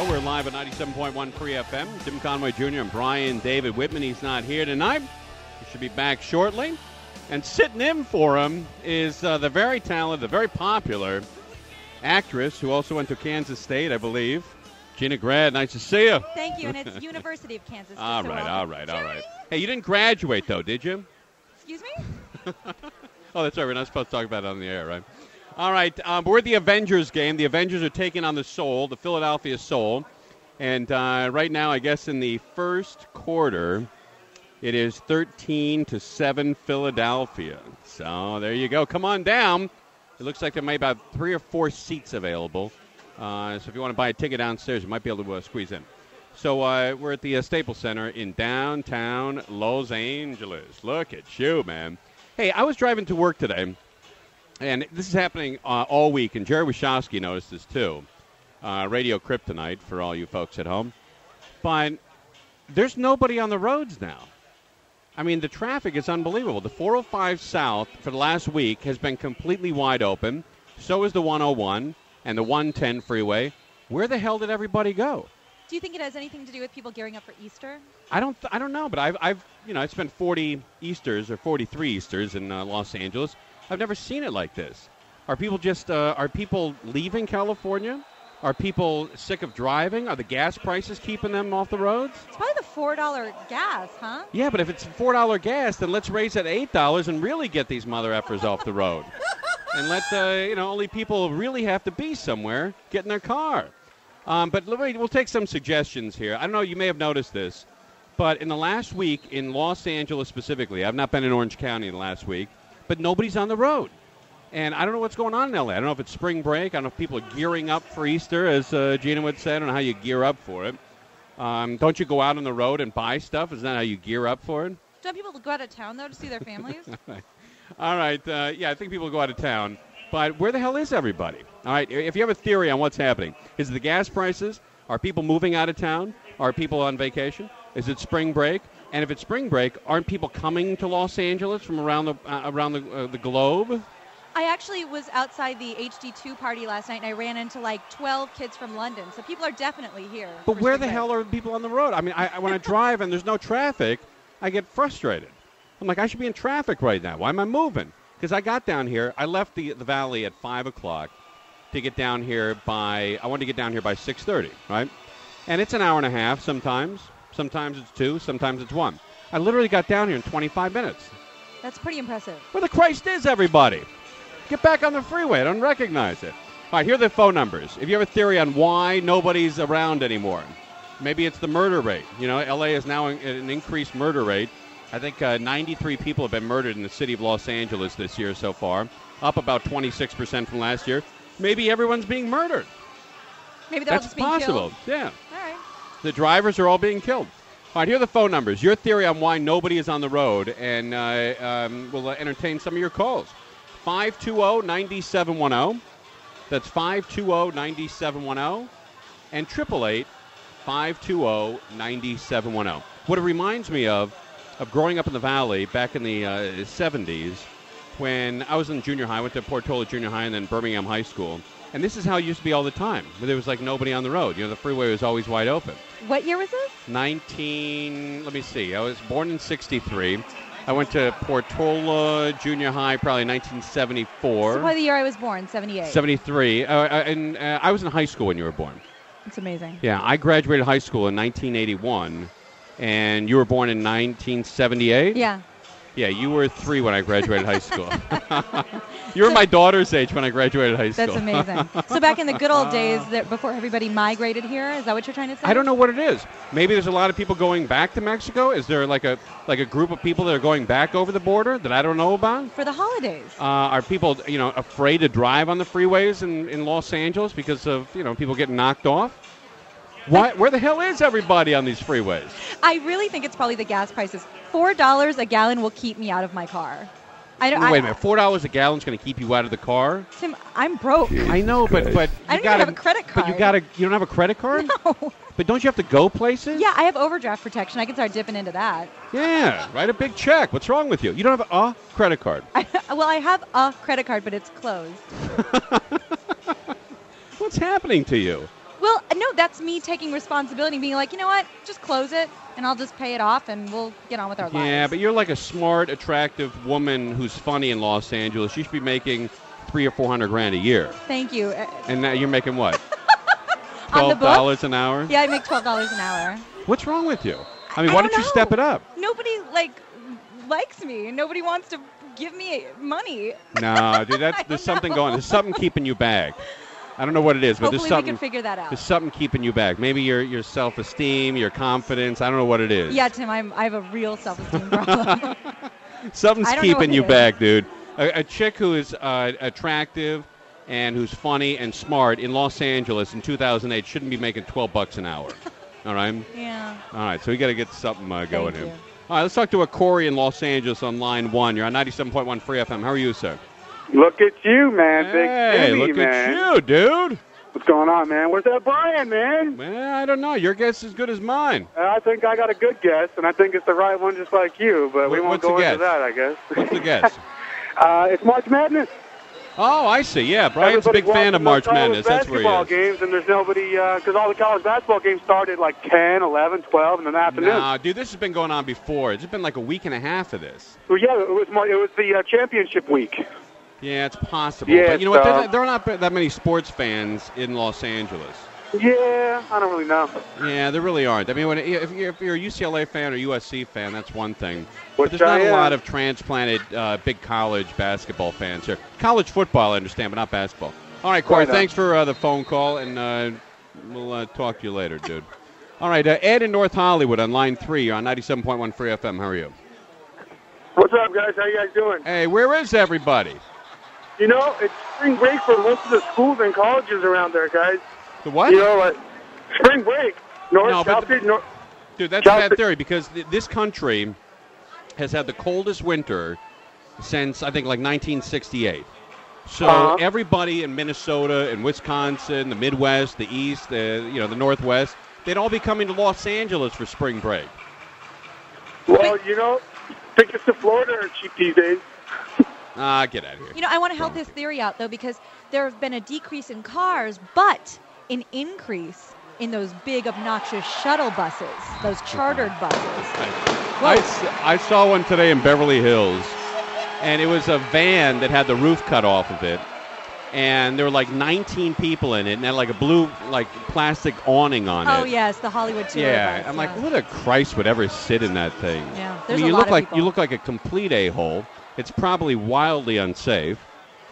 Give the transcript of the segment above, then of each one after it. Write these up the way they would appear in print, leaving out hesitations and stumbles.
We're live at 97.1 Free FM. Tim Conway Jr. and Brian David Whitman. He's not here tonight. He should be back shortly. And sitting in for him is the very talented, the very popular actress who also went to Kansas State, I believe. Gina Grad, nice to see you. Thank you, and it's University of Kansas. All right. Hey, you didn't graduate, though, did you? Excuse me? Oh, that's right. We're not supposed to talk about it on the air, right? All right, we're at the Avengers game. The Avengers are taking on the Soul, the Philadelphia Soul. And right now, I guess in the first quarter, it is 13-7 Philadelphia. So there you go. Come on down. It looks like there may be about 3 or 4 seats available. So if you want to buy a ticket downstairs, you might be able to squeeze in. So we're at the Staples Center in downtown Los Angeles. Look at you, man. Hey, I was driving to work today. And this is happening all week, and Jerry Wachowski noticed this too. Radio Kryptonite for all you folks at home. But there's nobody on the roads now. I mean, the traffic is unbelievable. The 405 South for the last week has been completely wide open. So is the 101 and the 110 freeway. Where the hell did everybody go? Do you think it has anything to do with people gearing up for Easter? I don't know, but I've spent 40 Easters or 43 Easters in Los Angeles. I've never seen it like this. Are people are people leaving California? Are people sick of driving? Are the gas prices keeping them off the roads? It's probably the $4 gas, huh? Yeah, but if it's $4 gas, then let's raise it $8 and really get these mother effers off the road. And let only people who really have to be somewhere get in their car. But we'll take some suggestions here. I don't know, you may have noticed this, but in the last week in Los Angeles specifically, I've not been in Orange County in the last week, but nobody's on the road. And I don't know what's going on in L.A. I don't know if it's spring break. I don't know if people are gearing up for Easter, as Gina would say. I don't know how you gear up for it. Don't you go out on the road and buy stuff? Isn't that how you gear up for it? Don't people go out of town, though, to see their families? All right. I think people go out of town. But where the hell is everybody? All right. If you have a theory on what's happening, is it the gas prices? Are people moving out of town? Are people on vacation? Is it spring break? And if it's spring break, aren't people coming to Los Angeles from around the globe? I actually was outside the HD2 party last night, and I ran into like 12 kids from London. So people are definitely here. But where the hell are people on the road? I mean, when I drive and there's no traffic, I get frustrated. I'm like, I should be in traffic right now. Why am I moving? Because I got down here. I left the valley at 5 o'clock to get down here I wanted to get down here by 6:30, right? And it's an hour and a half sometimes. Sometimes it's 2, sometimes it's 1. I literally got down here in 25 minutes. That's pretty impressive. Where the Christ is everybody? Get back on the freeway. I don't recognize it. All right, here are the phone numbers. If you have a theory on why nobody's around anymore, maybe it's the murder rate. You know, L.A. is now an increased murder rate. I think 93 people have been murdered in the city of Los Angeles this year so far, up about 26% from last year. Maybe everyone's being murdered. Maybe they're all That's just being possible. killed. Yeah. All right. The drivers are all being killed. All right, here are the phone numbers. Your theory on why nobody is on the road, and we'll entertain some of your calls. 520-9710. That's 520-9710. And 888-520-9710. What it reminds me of growing up in the Valley back in the 70s when I was in junior high. I went to Portola Junior High and then Birmingham High School. And this is how it used to be all the time. There was like nobody on the road. You know, the freeway was always wide open. What year was this? Let me see. I was born in 63. I went to Portola Junior High probably 1974. So probably the year I was born, 78. 73. And I was in high school when you were born. It's amazing. Yeah, I graduated high school in 1981. And you were born in 1978? Yeah. Yeah, you were 3 when I graduated high school. You were my daughter's age when I graduated high school. That's amazing. So back in the good old days, before everybody migrated here, is that what you're trying to say? I don't know what it is. Maybe there's a lot of people going back to Mexico. Is there like a group of people that are going back over the border that I don't know about? For the holidays. Are people, afraid to drive on the freeways in Los Angeles because of, people getting knocked off? Where the hell is everybody on these freeways? I really think it's probably the gas prices. $4 a gallon will keep me out of my car. Wait a minute, $4 a gallon is going to keep you out of the car? Tim, I'm broke. I know, but you I don't even have a credit card. But you don't have a credit card? No. But don't you have to go places? Yeah, I have overdraft protection. I can start dipping into that. Yeah, write a big check. What's wrong with you? You don't have a credit card. I have a credit card, but it's closed. What's happening to you? Well, No, that's me taking responsibility, being like, you know what, just close it, and I'll just pay it off, and we'll get on with our lives. Yeah, but you're like a smart, attractive woman who's funny in Los Angeles. You should be making $300,000 or $400,000 a year. Thank you. And now you're making what? On the $12 an hour? Yeah, I make $12 an hour. What's wrong with you? I mean, why don't you step it up? Nobody likes me. Nobody wants to give me money. No, dude, there's something going on. There's something keeping you back. I don't know what it is, but Hopefully we can figure that out. There's something keeping you back. Maybe your self-esteem, your confidence. I don't know what it is. Yeah, Tim, I have a real self-esteem problem. Something's keeping you back, dude. A chick who is attractive and who's funny and smart in Los Angeles in 2008 shouldn't be making $12 an hour. All right? Yeah. All right, so we got to get something going here. You. All right, let's talk to a Corey in Los Angeles on line 1. You're on 97.1 Free FM. How are you, sir? Look at you, man. Hey, Big look man. at you, dude. What's going on, man? Where's that Brian, man? Well, I don't know. Your guess is as good as mine. I think I got a good guess, and I think it's the right one just like you, but we won't What's go the into guess? that, I guess. What's the guess? It's March Madness. Oh, I see. Yeah, Brian's a big fan of March Madness. That's where he basketball is. games, and there's nobody, because all the college basketball games started at like 10, 11, 12 in the afternoon. No, dude, this has been going on before. It's been like a week and a half of this. Well, yeah, it was the championship week. Yeah, it's possible. Yeah, but you know what? There are not that many sports fans in Los Angeles. Yeah, I don't really know. Yeah, there really aren't. I mean, if you're a UCLA fan or USC fan, that's one thing. Which But there's not I a lot am. of transplanted big college basketball fans here. College football, I understand, but not basketball. All right, Corey, Right on. thanks for the phone call, and we'll talk to you later, dude. All right, Ed in North Hollywood on line 3. You're on 97.1 Free FM. How are you? What's up, guys? How you guys doing? Hey, where is everybody? You know, it's spring break for most of the schools and colleges around there, guys. The what? You know, like spring break. Dude, that's a bad theory because this country has had the coldest winter since, I think, like 1968. So everybody in Minnesota and Wisconsin, the Midwest, the East, the Northwest, they'd all be coming to Los Angeles for spring break. Well, you know, tickets to Florida are cheap these days. Get out of here. You know, I want to help this theory out, though, because there have been a decrease in cars, but an increase in those big, obnoxious shuttle buses, those chartered buses. I saw one today in Beverly Hills, and it was a van that had the roof cut off of it, and there were like 19 people in it, and had like a blue, like plastic awning on it. Oh yes, the Hollywood tour Yeah, bus, I'm like, what a Christ would ever sit in that thing? Yeah, I there's mean, a lot of people. you look like a complete a-hole. It's probably wildly unsafe,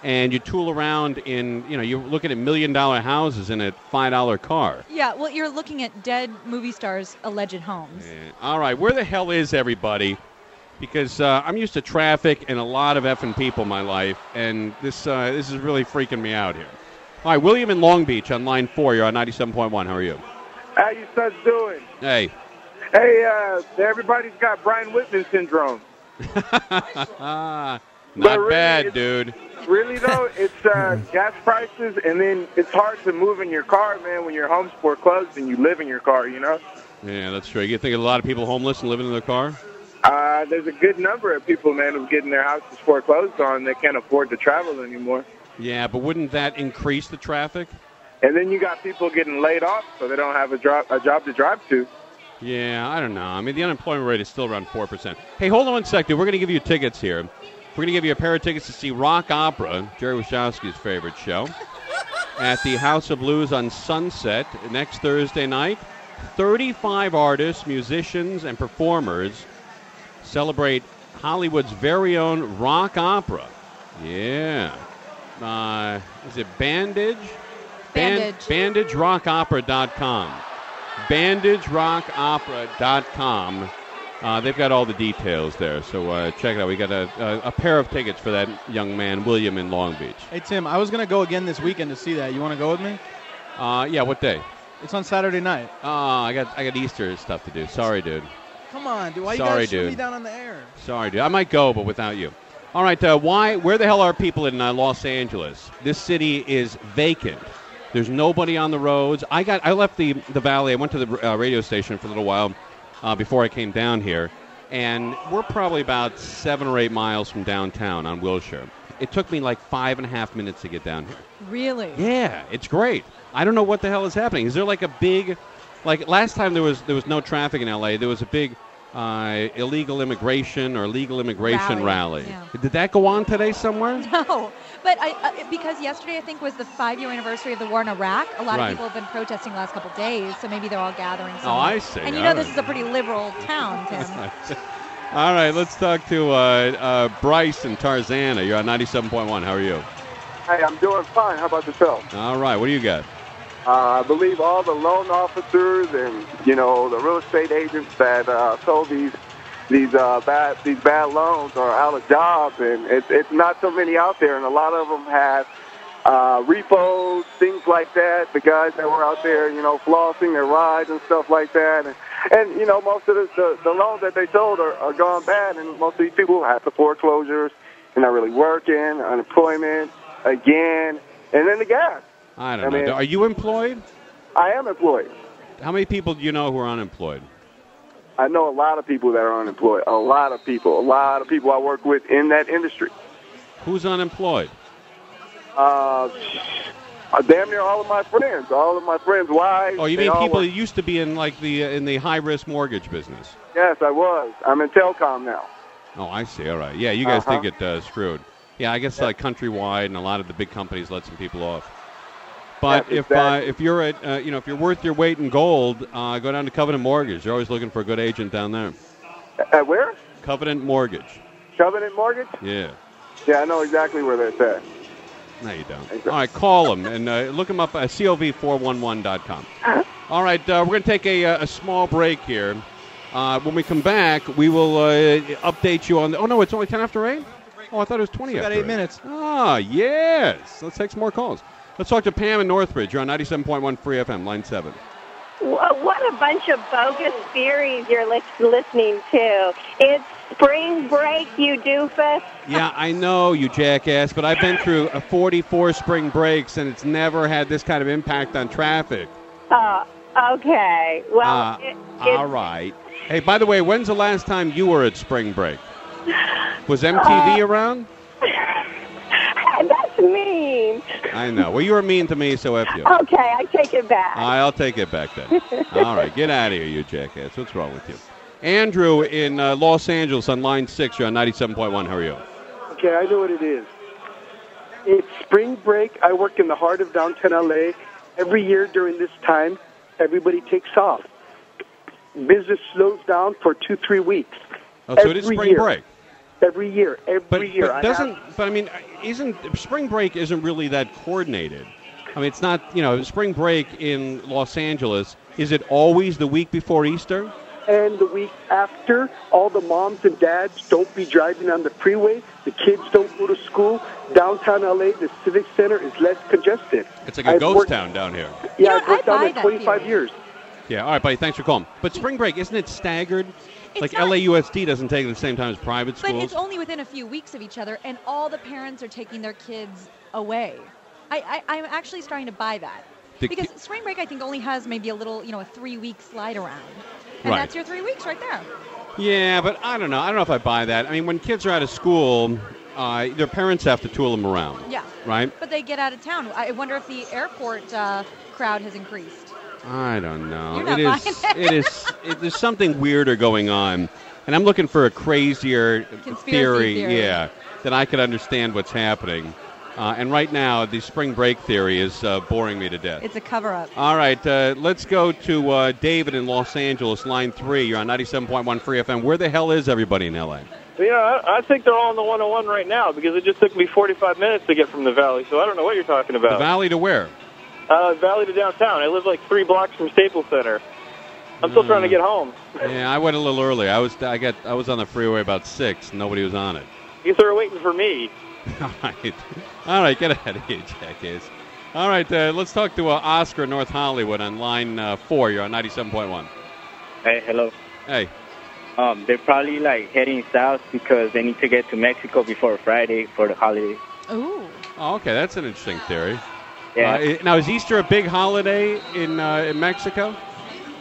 and you tool around in, you're looking at $1 million houses in a $5 car. Yeah, well, you're looking at dead movie stars' alleged homes. Yeah. All right, where the hell is everybody? Because I'm used to traffic and a lot of effing people in my life, and this is really freaking me out here. All right, William in Long Beach on line 4. You're on 97.1. How are you? How you suds doing? Hey. Hey, everybody's got Brian Whitman syndrome. Not really, bad, dude. Really, though, it's gas prices, and then it's hard to move in your car, man, when your home's foreclosed and you live in your car, you know? Yeah, that's true. You think a lot of people homeless and living in their car? There's a good number of people, man, who's getting their houses foreclosed on. They can't afford to travel anymore. Yeah, but wouldn't that increase the traffic? And then you got people getting laid off, so they don't have a job to drive to. Yeah, I don't know. I mean, the unemployment rate is still around 4%. Hey, hold on one sec, dude. We're going to give you tickets here. We're going to give you a pair of tickets to see Rock Opera, Jerry Wachowski's favorite show, at the House of Blues on Sunset next Thursday night. 35 artists, musicians, and performers celebrate Hollywood's very own rock opera. Yeah. Is it Bandage? BandageRockOpera.com. BandageRockOpera.com. They've got all the details there, so check it out. We got a pair of tickets for that young man, William, in Long Beach. Hey, Tim, I was going to go again this weekend to see that. You want to go with me? Yeah, what day? It's on Saturday night. I got Easter stuff to do. Sorry, dude. Come on, dude. Why Sorry, you gotta shoot me dude. down on the air? Sorry, dude. I might go, but without you. All right, where the hell are people in Los Angeles? This city is vacant. There's nobody on the roads. I left the valley. I went to the radio station for a little while before I came down here, and we're probably about 7 or 8 miles from downtown on Wilshire. It took me like 5.5 minutes to get down here. Really? Yeah, it's great. I don't know what the hell is happening. Is there like a big, like last time there was no traffic in L.A. There was a big illegal immigration or legal immigration rally. Yeah. Did that go on today somewhere? No, but because yesterday I think was the 5-year anniversary of the war in Iraq. A lot of Right. people have been protesting the last couple of days, so maybe they're all gathering. Oh, somewhere. I see. And you All know this right. is a pretty liberal town, Tim. All right, let's talk to Bryce and Tarzana. You're on 97.1. How are you? Hey, I'm doing fine. How about yourself? All right, what do you got? I believe all the loan officers and the real estate agents that sold these bad loans are out of jobs, and it's not so many out there, and a lot of them have repos, things like that. The guys that were out there, flossing their rides and stuff like that, and most of the loans that they sold are gone bad, and most of these people have the foreclosures, and not really working, unemployment again, and then the gas. I don't know. Are you employed? I am employed. How many people do you know who are unemployed? I know a lot of people that are unemployed. A lot of people I work with in that industry. Who's unemployed? Damn near all of my friends. All of my friends' wives. Oh, you mean people who used to be in like in the high risk mortgage business? Yes, I was. I'm in telecom now. Oh, I see. All right. Yeah, you guys did get screwed. Yeah, I guess like Countrywide and a lot of the big companies let some people off. But Yes, exactly. if you're at if you're worth your weight in gold, go down to Covenant Mortgage. They're always looking for a good agent down there. At where? Covenant Mortgage. Covenant Mortgage? Yeah. Yeah, I know exactly where that's at. No, you don't. All right, call them and look them up at cov411.com. All right, we're going to take a small break here. When we come back, we will update you on the... Oh, no, it's only 10 after 8? Oh, I thought it was 20 after 8. Got 8 minutes. Ah, yes. Let's take some more calls. Let's talk to Pam in Northridge. You're on 97.1 Free FM, line 7. What a bunch of bogus theories you're listening to. It's spring break, you doofus. Yeah, I know, you jackass, but I've been through 44 spring breaks, and it's never had this kind of impact on traffic. Okay. Well, all right. Hey, by the way, when's the last time you were at spring break? Was MTV around? That's mean. I know. Well, you were mean to me, so F you. Okay, I take it back. I'll take it back then. All right, get out of here, you jackass. What's wrong with you? Andrew in Los Angeles on line 6. You're on 97.1. How are you? Okay, I know what it is. It's spring break. I work in the heart of downtown L.A. Every year during this time, everybody takes off. Business slows down for 2-3 weeks. Oh, so it is spring break. Every year, every year. But I mean, isn't spring break isn't really that coordinated? I mean, it's not. Spring break in Los Angeles. Is it always the week before Easter? And the week after, all the moms and dads don't be driving on the freeway. The kids don't go to school. Downtown L.A., the Civic Center is less congested. It's like a ghost town down here. Yeah, I've worked down there 25 years. Yeah, all right, buddy, thanks for calling. But spring break, isn't it staggered? It's like not, LAUSD doesn't take it at the same time as private schools. But it's only within a few weeks of each other, and all the parents are taking their kids away. I'm actually starting to buy that. Because spring break, I think, only has maybe a little, a 3-week slide around. And right. That's your 3 weeks right there. Yeah, but I don't know. I don't know if I buy that. I mean, when kids are out of school, their parents have to tool them around. Yeah. Right? But they get out of town. I wonder if the airport crowd has increased. I don't know. You're not buying it. There's something weirder going on. And I'm looking for a crazier theory. Yeah, that I could understand what's happening. And right now, the spring break theory is boring me to death. It's a cover-up. All right, let's go to David in Los Angeles, line 3. You're on 97.1 Free FM. Where the hell is everybody in L.A.? Yeah, I think they're all on the 101 right now because it just took me 45 minutes to get from the Valley, so I don't know what you're talking about. The Valley to where? Valley to downtown. I live like 3 blocks from Staples Center. I'm still trying to get home. Yeah, I went a little early. I was on the freeway about 6. Nobody was on it. I guess they were waiting for me. All right, get out of here, jackass. All right, let's talk to Oscar in North Hollywood on line 4. You're on 97.1. Hey, hello. Hey. They're probably like heading south because they need to get to Mexico before Friday for the holiday. Ooh. Oh, okay, that's an interesting theory. Yeah. Now, is Easter a big holiday in Mexico?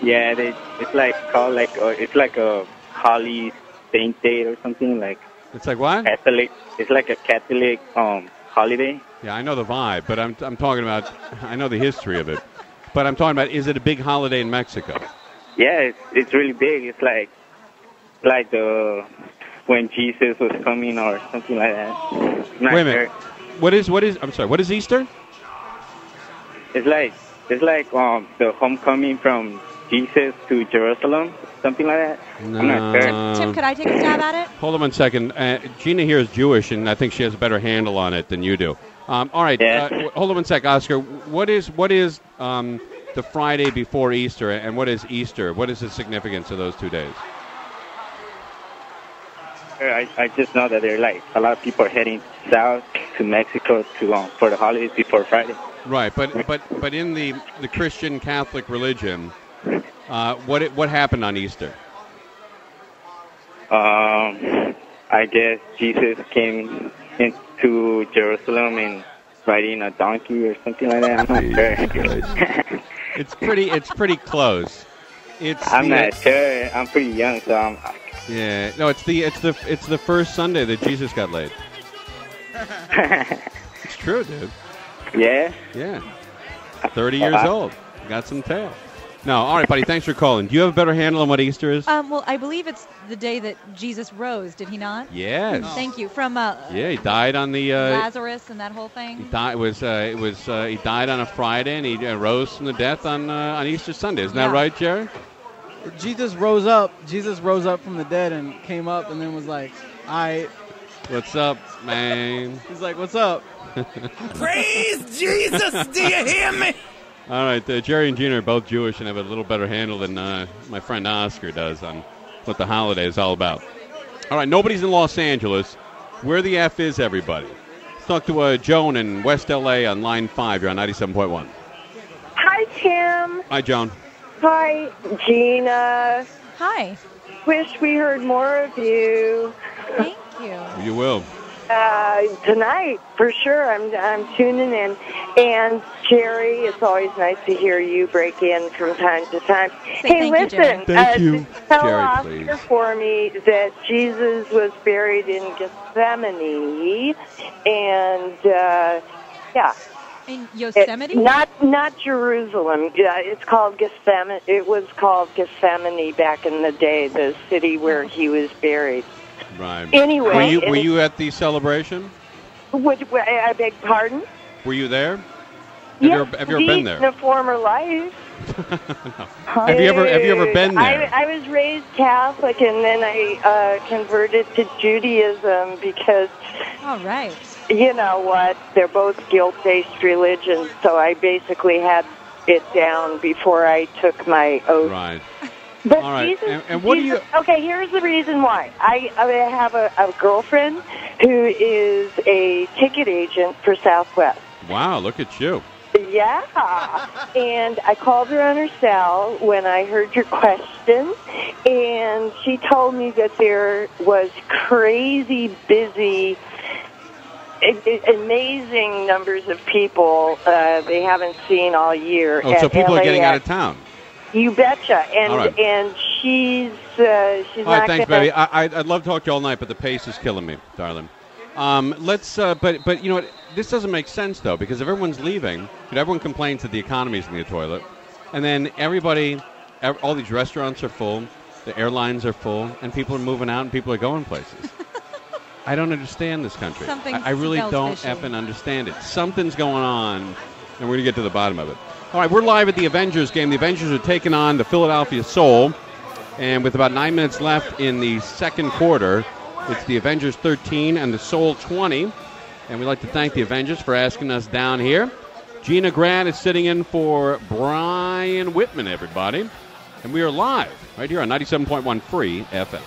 Yeah, it's like called it's like a Holy Saint Day or something like. It's like what? Catholic. It's like a Catholic holiday. Yeah, I know the vibe, but I'm talking about. I know the history of it, but I'm talking about. Is it a big holiday in Mexico? Yeah, it's really big. It's like the when Jesus was coming or something like that. Wait a minute. What is? I'm sorry. What is Easter? It's like the homecoming from Jesus to Jerusalem, something like that. No. I'm not sure. Tim, could I take a stab at it? Hold on 1 second. Gina here is Jewish, and I think she has a better handle on it than you do. All right. Yeah. Hold on 1 sec, Oscar. What is the Friday before Easter, and what is Easter? What is the significance of those 2 days? I just know that there are like a lot of people are heading south to Mexico to for the holidays before Friday. Right, but in the Christian Catholic religion, what happened on Easter? I guess Jesus came into Jerusalem and riding a donkey or something like that. I'm not sure. It's pretty close. I'm not sure. I'm pretty young, so I'm. Yeah, no, it's the first Sunday that Jesus got laid. It's true, dude. Yeah? Yeah. 30 years old. Got some tail. No, all right, buddy, thanks for calling. Do you have a better handle on what Easter is? Well, I believe it's the day that Jesus rose, did he not? Yes. Thank you. From yeah, he died on the Lazarus and that whole thing. He died he died on a Friday and he rose from the death on Easter Sunday. Isn't that right, Jerry? Jesus rose up from the dead and came up and then was like, What's up, man? He's like, what's up? Praise Jesus, do you hear me? All right, Jerry and Gina are both Jewish and have a little better handle than my friend Oscar does on what the holiday is all about. All right, nobody's in Los Angeles. Where the F is everybody? Let's talk to Joan in West L.A. on line 5. You're on 97.1. Hi, Tim. Hi, Joan. Hi, Gina. Hi. Wish we heard more of you. Thank you. You will. Tonight, for sure. I'm tuning in. And Jerry, it's always nice to hear you break in from time to time. Hey, listen. Thank you. Tell Jerry, Oscar please. for me that Jesus was buried in Gethsemane, and yeah. In Yosemite? Not Jerusalem. It's called Gethsemane. It was called Gethsemane back in the day, the city where he was buried. Right. Anyway, were you at the celebration? I beg pardon? Were you there? Yes, have you ever been there? In a former life. Have you ever been there? I was raised Catholic, and then I converted to Judaism because. All right. You know what? They're both guilt-based religions, so I basically had it down before I took my oath. Right. But all right. Jesus, and what do you... Okay, here's the reason why. I have a girlfriend who is a ticket agent for Southwest. Wow, look at you. Yeah. And I called her on her cell when I heard your question, and she told me that there was crazy busy... amazing numbers of people they haven't seen all year. Oh, so people are getting out of town. You betcha. And right. and she's all right, not thanks, gonna... baby. I'd love to talk to you all night, but the pace is killing me, darling. Let's. But you know what? This doesn't make sense though, because if everyone's leaving, everyone complains that the economy's in the toilet, and then all these restaurants are full, the airlines are full, and people are moving out, and people are going places. I don't understand this country. I really don't effing understand it. Something's going on, and we're going to get to the bottom of it. All right, we're live at the Avengers game. The Avengers are taking on the Philadelphia Soul, and with about 9 minutes left in the second quarter, it's the Avengers 13 and the Soul 20, and we'd like to thank the Avengers for asking us down here. Gina Grant is sitting in for Brian Whitman, everybody, and we are live right here on 97.1 Free FM.